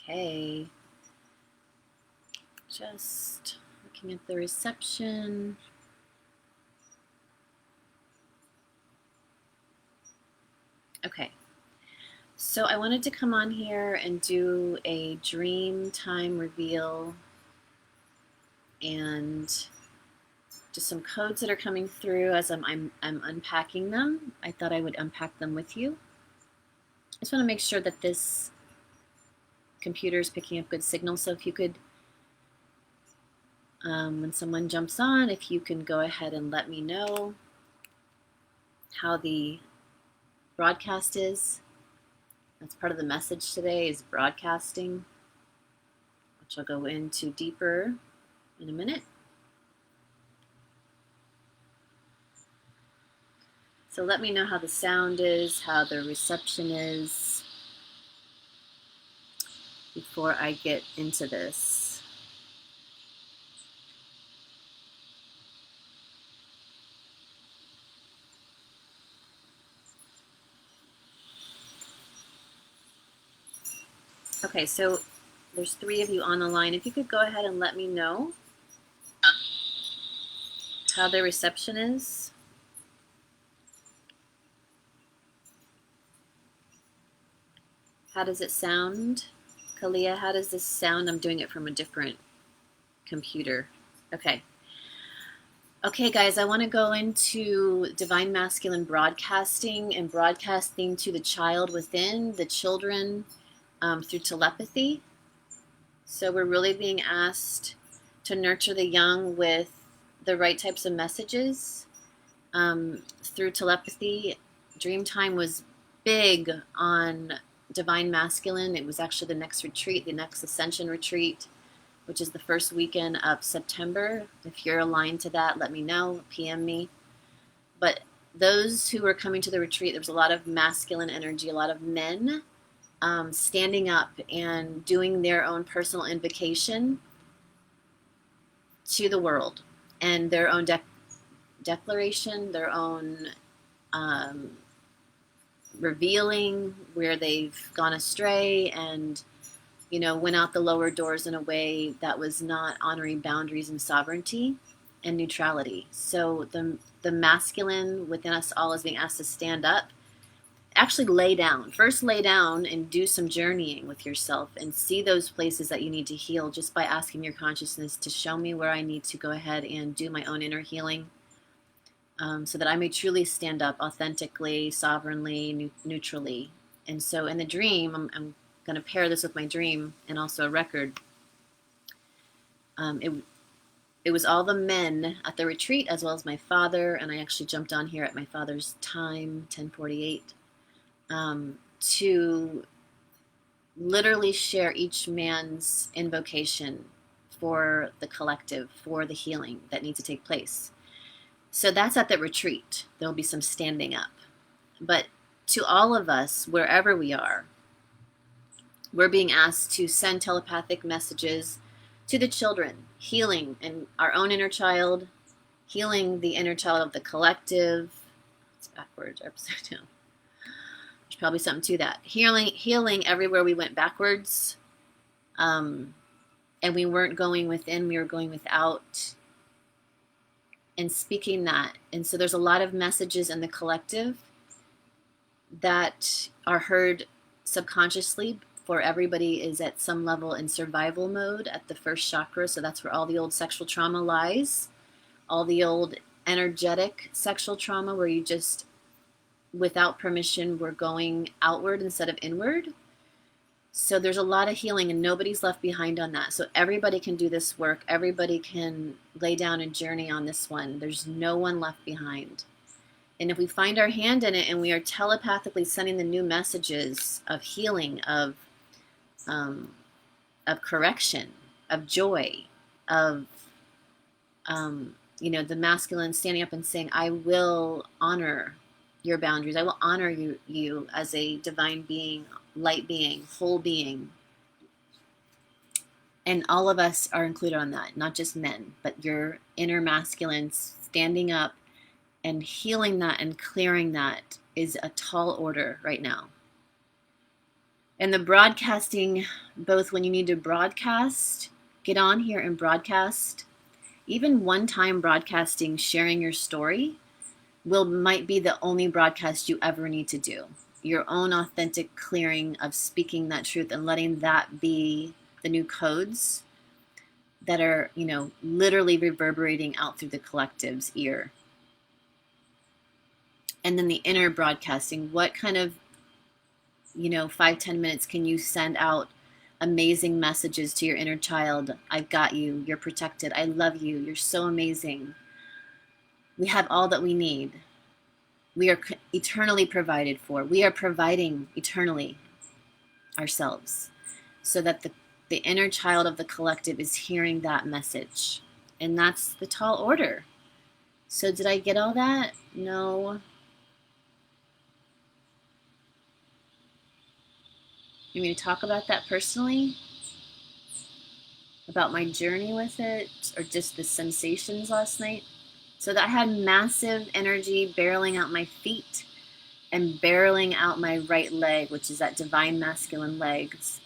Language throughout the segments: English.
Okay. Just looking at the reception. Okay. So I wanted to come on here and do a dream time reveal and just some codes that are coming through as I'm unpacking them. I thought I would unpack them with you. I just want to make sure that this computer is picking up good signal. So if you could, when someone jumps on, if you can go ahead and let me know how the broadcast is. That's part of the message today is broadcasting, which I'll go into deeper in a minute. So let me know how the sound is, how the reception is before I get into this. Okay, so there's 3 of you on the line. If you could go ahead and let me know how the reception is. How does it sound? Kalia, how does this sound? I'm doing it from a different computer. Okay. Okay, guys, I want to go into divine masculine broadcasting and broadcasting to the child within, the children, through telepathy. So we're really being asked to nurture the young with the right types of messages through telepathy. Dreamtime was big on divine masculine. It was actually the next retreat, the next ascension retreat, which is the first weekend of September. If you're aligned to that, let me know, PM me. But those who were coming to the retreat, there was a lot of masculine energy, a lot of men standing up and doing their own personal invocation to the world and their own declaration, their own revealing where they've gone astray and, you know, went out the lower doors in a way that was not honoring boundaries and sovereignty and neutrality. So the masculine within us all is being asked to stand up. Actually lay down. First lay down and do some journeying with yourself and see those places that you need to heal just by asking your consciousness to show me where I need to go ahead and do my own inner healing so that I may truly stand up authentically, sovereignly, neutrally. And so in the dream, I'm going to pair this with my dream and also a record. It was all the men at the retreat as well as my father, and I actually jumped on here at my father's time, 10:48. To literally share each man's invocation for the collective, for the healing that needs to take place. So that's at the retreat. There'll be some standing up. But to all of us, wherever we are, we're being asked to send telepathic messages to the children, healing in our own inner child, healing the inner child of the collective. It's backwards, upside down. Probably something to that. Healing everywhere we went backwards. And we weren't going within, we were going without. And speaking that. And so there's a lot of messages in the collective that are heard subconsciously, for everybody is at some level in survival mode at the first chakra. So that's where all the old sexual trauma lies. All the old energetic sexual trauma where you just, without permission, we're going outward instead of inward. So there's a lot of healing and nobody's left behind on that. So everybody can do this work. Everybody can lay down a journey on this one. There's no one left behind. And if we find our hand in it and we are telepathically sending the new messages of healing, of correction, of joy, of the masculine standing up and saying, I will honor your boundaries. I will honor you as a divine being, light being, whole being. And all of us are included on that, not just men, but your inner masculine standing up and healing that and clearing that is a tall order right now. And the broadcasting, both when you need to broadcast, get on here and broadcast, even one-time broadcasting, sharing your story might be the only broadcast you ever need to do. Your own authentic clearing of speaking that truth and letting that be the new codes that are, literally reverberating out through the collective's ear. And then the inner broadcasting, what kind of 5-10 minutes can you send out amazing messages to your inner child? I've got you. You're protected. I love you. You're so amazing. We have all that we need. We are eternally provided for. We are providing eternally ourselves so that the inner child of the collective is hearing that message. And that's the tall order. So did I get all that? No. You want me to talk about that personally? About my journey with it, or just the sensations last night? So that I had massive energy barreling out my feet and barreling out my right leg, which is that divine masculine legs,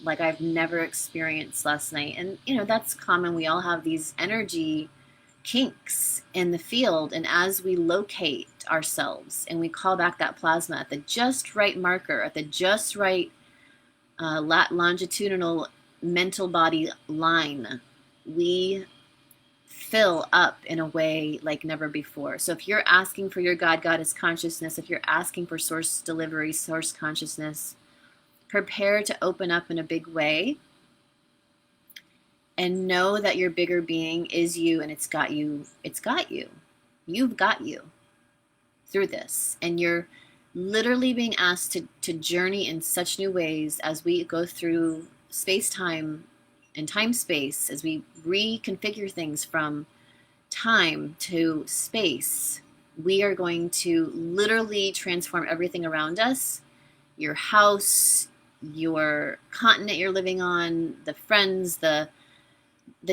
like I've never experienced last night. And, that's common. We all have these energy kinks in the field. And as we locate ourselves and we call back that plasma at the just right marker, at the just right longitudinal mental body line, we fill up in a way like never before. So if you're asking for your goddess consciousness, if you're asking for source delivery, source consciousness, prepare to open up in a big way and know that your bigger being is you, and it's got you. You've got you through this, and you're literally being asked to journey in such new ways as we go through space-time and time-space, as we reconfigure things from time to space. We are going to literally transform everything around us, your house, your continent you're living on, the friends, the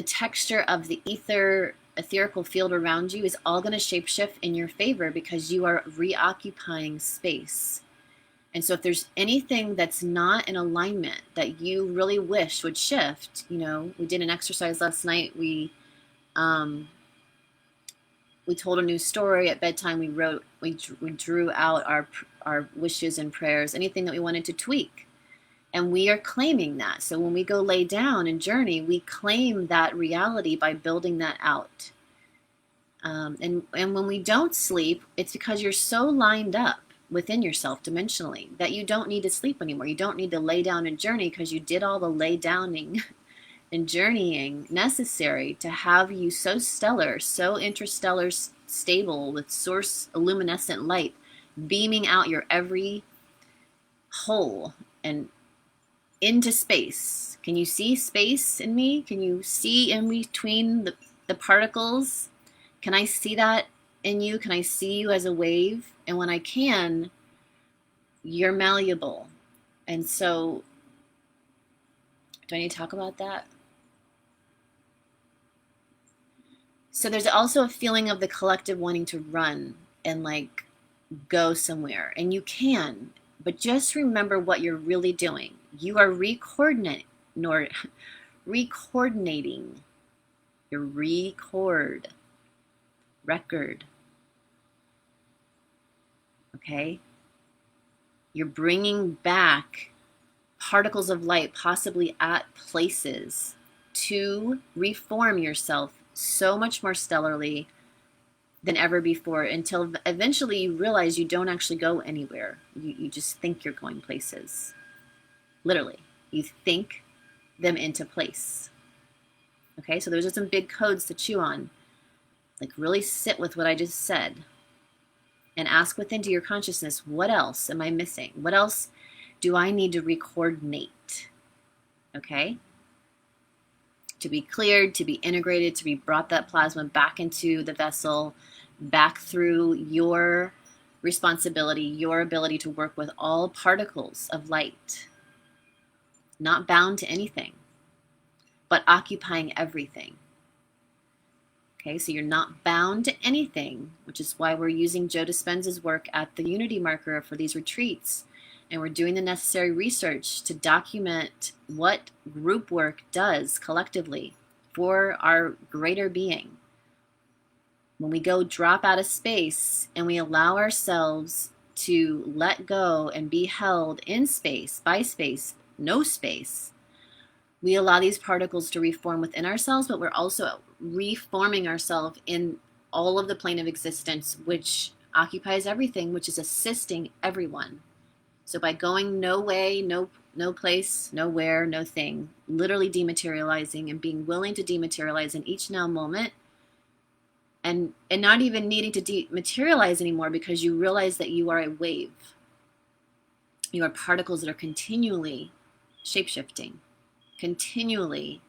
texture of the etherical field around you is all going to shapeshift in your favor because you are reoccupying space. And so if there's anything that's not in alignment that you really wish would shift, we did an exercise last night. We told a new story at bedtime. We drew out our wishes and prayers, anything that we wanted to tweak. And we are claiming that. So when we go lay down and journey, we claim that reality by building that out. And when we don't sleep, it's because you're so lined up within yourself dimensionally that you don't need to sleep anymore. You don't need to lay down and journey because you did all the lay downing and journeying necessary to have you so stellar, so interstellar stable with source luminescent light beaming out your every hole and into space. Can you see space in me? Can you see in between the particles? Can I see that in you? Can I see you as a wave? And when I can, you're malleable. And so, do I need to talk about that? So there's also a feeling of the collective wanting to run and go somewhere. And you can, but just remember what you're really doing. You are recoordinating. Your record. Okay? You're bringing back particles of light, possibly at places, to reform yourself so much more stellarly than ever before, until eventually you realize you don't actually go anywhere. You just think you're going places. Literally. You think them into place. Okay, so those are some big codes to chew on. Really sit with what I just said and ask within to your consciousness, what else am I missing? What else do I need to recoordinate? Okay? To be cleared, to be integrated, to be brought that plasma back into the vessel, back through your responsibility, your ability to work with all particles of light. Not bound to anything, but occupying everything. Okay, so you're not bound to anything, which is why we're using Joe Dispenza's work at the Unity Marker for these retreats and we're doing the necessary research to document what group work does collectively for our greater being. When we go drop out of space and we allow ourselves to let go and be held in space, by space, no space, we allow these particles to reform within ourselves, but we're also reforming ourselves in all of the plane of existence, which occupies everything, which is assisting everyone. So by going no way, no place, nowhere, no thing, literally dematerializing and being willing to dematerialize in each now moment, and not even needing to dematerialize anymore, because you realize that you are a wave. You are particles that are continually shapeshifting, continually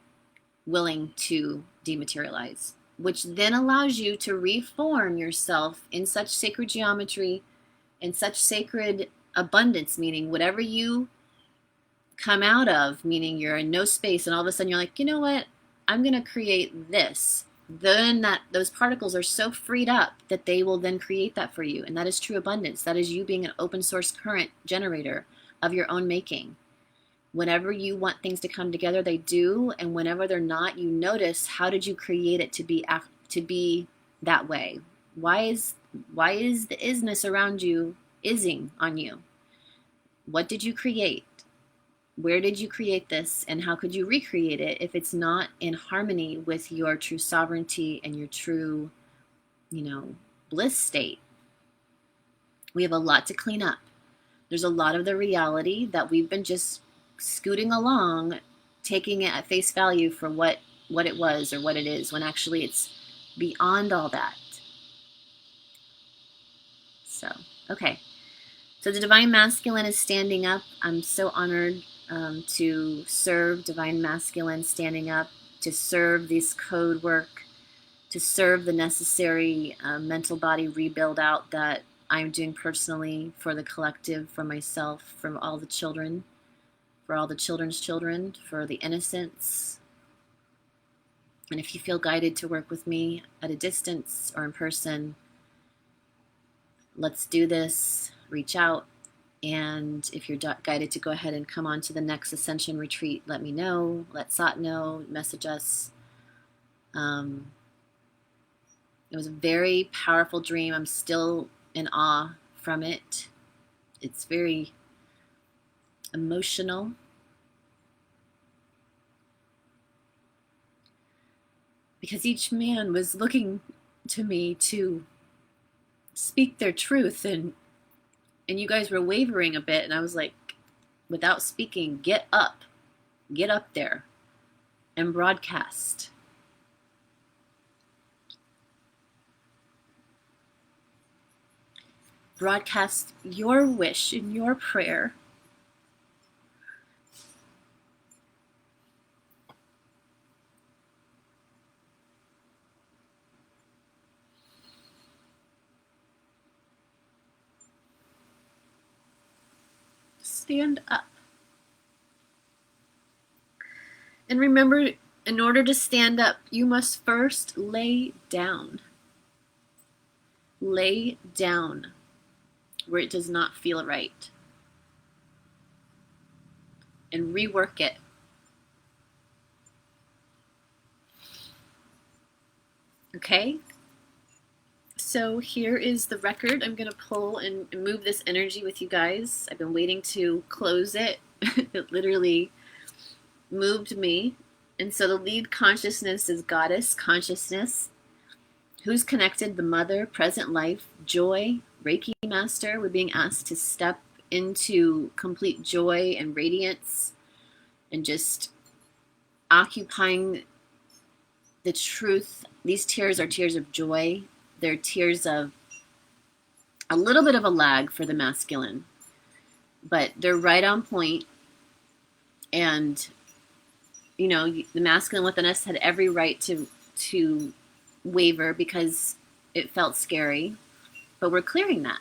willing to dematerialize, which then allows you to reform yourself in such sacred geometry, in such sacred abundance, meaning whatever you come out of, meaning you're in no space, and all of a sudden you're like, you know what, I'm going to create this. Then those particles are so freed up that they will then create that for you. And that is true abundance. That is you being an open source current generator of your own making. Whenever you want things to come together, they do. And whenever they're not, you notice, how did you create it to be that way? Why is the isness around you ising on you? What did you create? Where did you create this, and how could you recreate it if it's not in harmony with your true sovereignty and your true, bliss state? We have a lot to clean up. There's a lot of the reality that we've been just scooting along, taking it at face value for what it was or what it is, when actually it's beyond all that. So, okay. So the Divine Masculine is standing up. I'm so honored to serve Divine Masculine, standing up to serve this code work, to serve the necessary mental body rebuild out that I'm doing personally for the collective, for myself, for all the children, for all the children's children, for the innocents. And if you feel guided to work with me at a distance or in person, let's do this. Reach out. And if you're guided to go ahead and come on to the next Ascension retreat, let me know. Let Sat know. Message us. It was a very powerful dream. I'm still in awe from it. It's very emotional. Because each man was looking to me to speak their truth, and you guys were wavering a bit, and I was like, without speaking, get up there and broadcast. Broadcast your wish and your prayer. Stand up. And remember, in order to stand up, you must first lay down. Lay down where it does not feel right. And rework it. Okay? So here is the record. I'm going to pull and move this energy with you guys. I've been waiting to close it. It literally moved me. And so the lead consciousness is Goddess Consciousness, who's connected the Mother, Present Life, Joy, Reiki Master. We're being asked to step into complete joy and radiance and just occupying the truth. These tears are tears of joy. They're tears of a little bit of a lag for the masculine, but they're right on point. And, the masculine within us had every right to waver because it felt scary, but we're clearing that.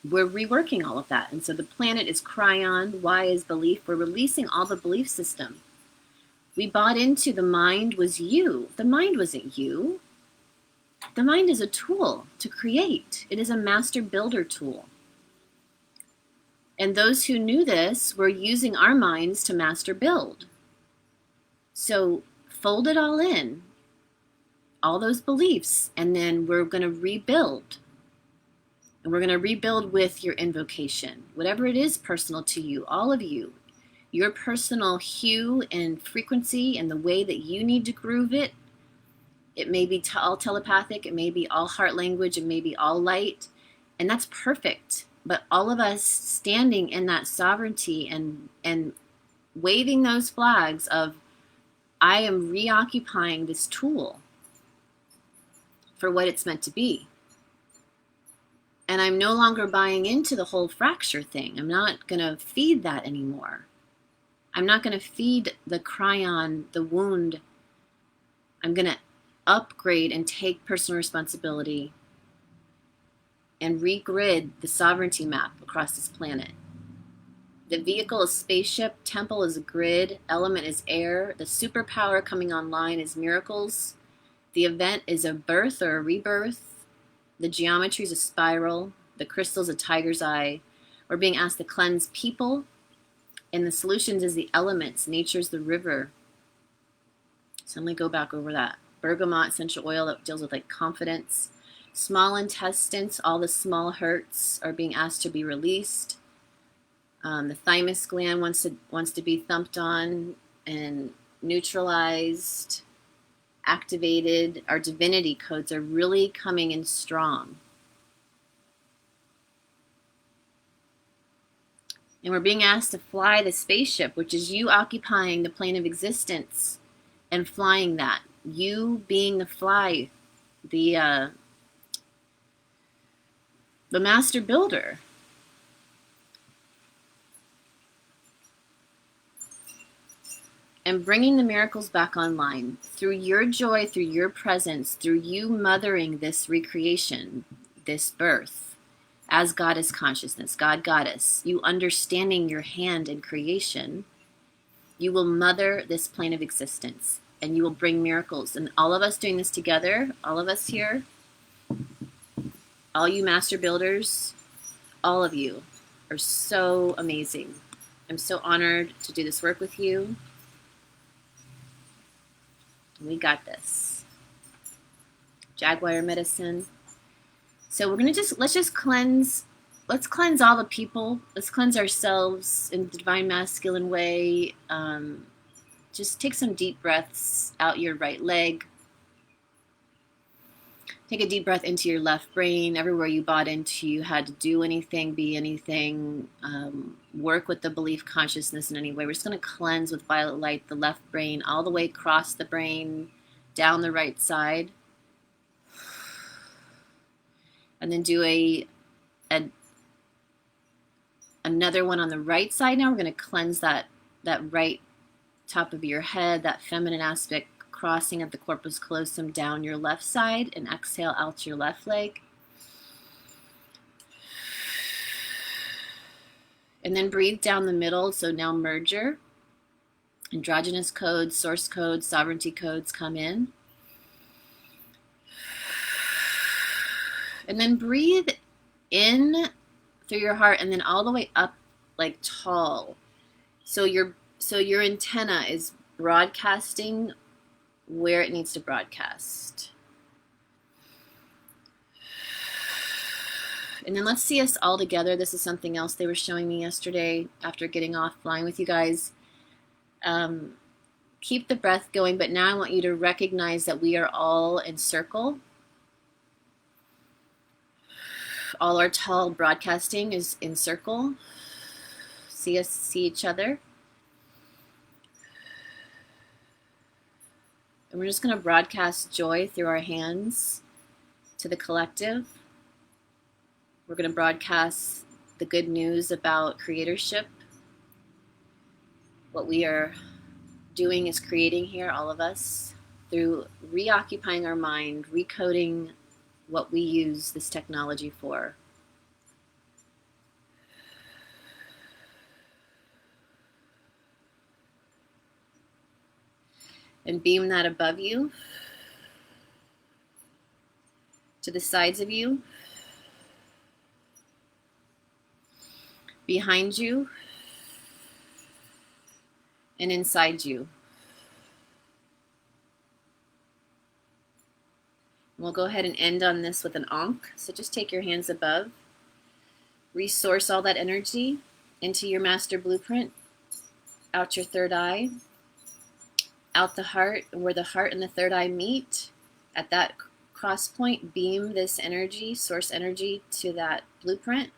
We're reworking all of that. And so the planet is cryon. Y is belief. We're releasing all the belief system. We bought into the mind was you. The mind wasn't you. The mind is a tool to create. It is a master builder tool. And those who knew this were using our minds to master build. So fold it all in, all those beliefs, and then we're going to rebuild. And we're going to rebuild with your invocation, whatever it is personal to you, all of you, your personal hue and frequency and the way that you need to groove it. It may be all telepathic, it may be all heart language, it may be all light, and that's perfect. But all of us standing in that sovereignty and waving those flags of, I am reoccupying this tool for what it's meant to be. And I'm no longer buying into the whole fracture thing. I'm not going to feed that anymore. I'm not going to feed the cryon, the wound. I'm going to upgrade and take personal responsibility and regrid the sovereignty map across this planet. The vehicle is spaceship, temple is a grid, element is air, the superpower coming online is miracles, the event is a birth or a rebirth, the geometry is a spiral, the crystal is a tiger's eye. We're being asked to cleanse people, and the solutions is the elements, nature's the river. So let me go back over that. Bergamot essential oil that deals with like confidence. Small intestines, all the small hurts are being asked to be released. The thymus gland wants to be thumped on and neutralized, activated. Our divinity codes are really coming in strong. And we're being asked to fly the spaceship, which is you occupying the plane of existence and flying that. You being the fly, the master builder. And bringing the miracles back online through your joy, through your presence, through you mothering this recreation, this birth, as goddess consciousness, God goddess, you understanding your hand in creation, you will mother this plane of existence and you will bring miracles. And all of us doing this together, all of us here, all you master builders, all of you are so amazing. I'm so honored to do this work with you. We got this. Jaguar medicine. So we're gonna let's just cleanse. Let's cleanse all the people. Let's cleanse ourselves in the divine masculine way. Just take some deep breaths out your right leg. Take a deep breath into your left brain. Everywhere you bought into, you had to do anything, be anything, work with the belief consciousness in any way. We're just going to cleanse with violet light the left brain all the way across the brain, down the right side. And then do another one on the right side. Now we're going to cleanse that right top of your head, that feminine aspect, crossing at the corpus callosum down your left side, and exhale out your left leg. And then breathe down the middle. So now merger, androgynous codes, source codes, sovereignty codes come in. And then breathe in through your heart and then all the way up like tall. So your antenna is broadcasting where it needs to broadcast. And then let's see us all together. This is something else they were showing me yesterday after getting off flying with you guys. Keep the breath going, but now I want you to recognize that we are all in circle. All our tall broadcasting is in circle. See us, see each other. And we're just going to broadcast joy through our hands to the collective. We're going to broadcast the good news about creatorship. What we are doing is creating here, all of us, through reoccupying our mind, recoding what we use this technology for. And beam that above you, to the sides of you. behind you, and inside you. We'll go ahead and end on this with an Ankh. So just take your hands above, resource all that energy into your master blueprint, out your third eye, out the heart, where the heart and the third eye meet. At that cross point, beam this energy, source energy, to that blueprint.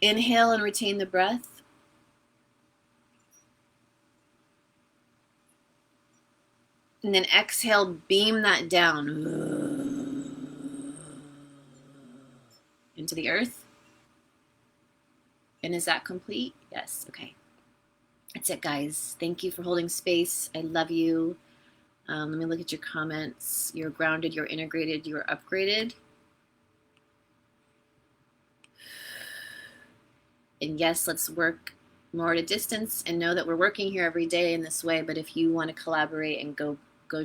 Inhale and retain the breath. And then exhale, beam that down into the earth. And is that complete? Yes. Okay. That's it, guys. Thank you for holding space. I love you. Let me look at your comments. You're grounded, you're integrated, you're upgraded. And yes, let's work more at a distance and know that we're working here every day in this way. But if you want to collaborate and go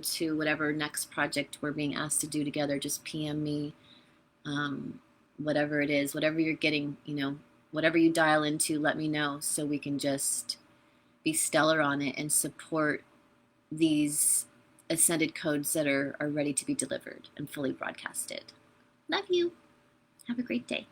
to whatever next project we're being asked to do together, just PM me, whatever it is, whatever you're getting, whatever you dial into, let me know so we can just be stellar on it and support these ascended codes that are ready to be delivered and fully broadcasted. Love you. Have a great day.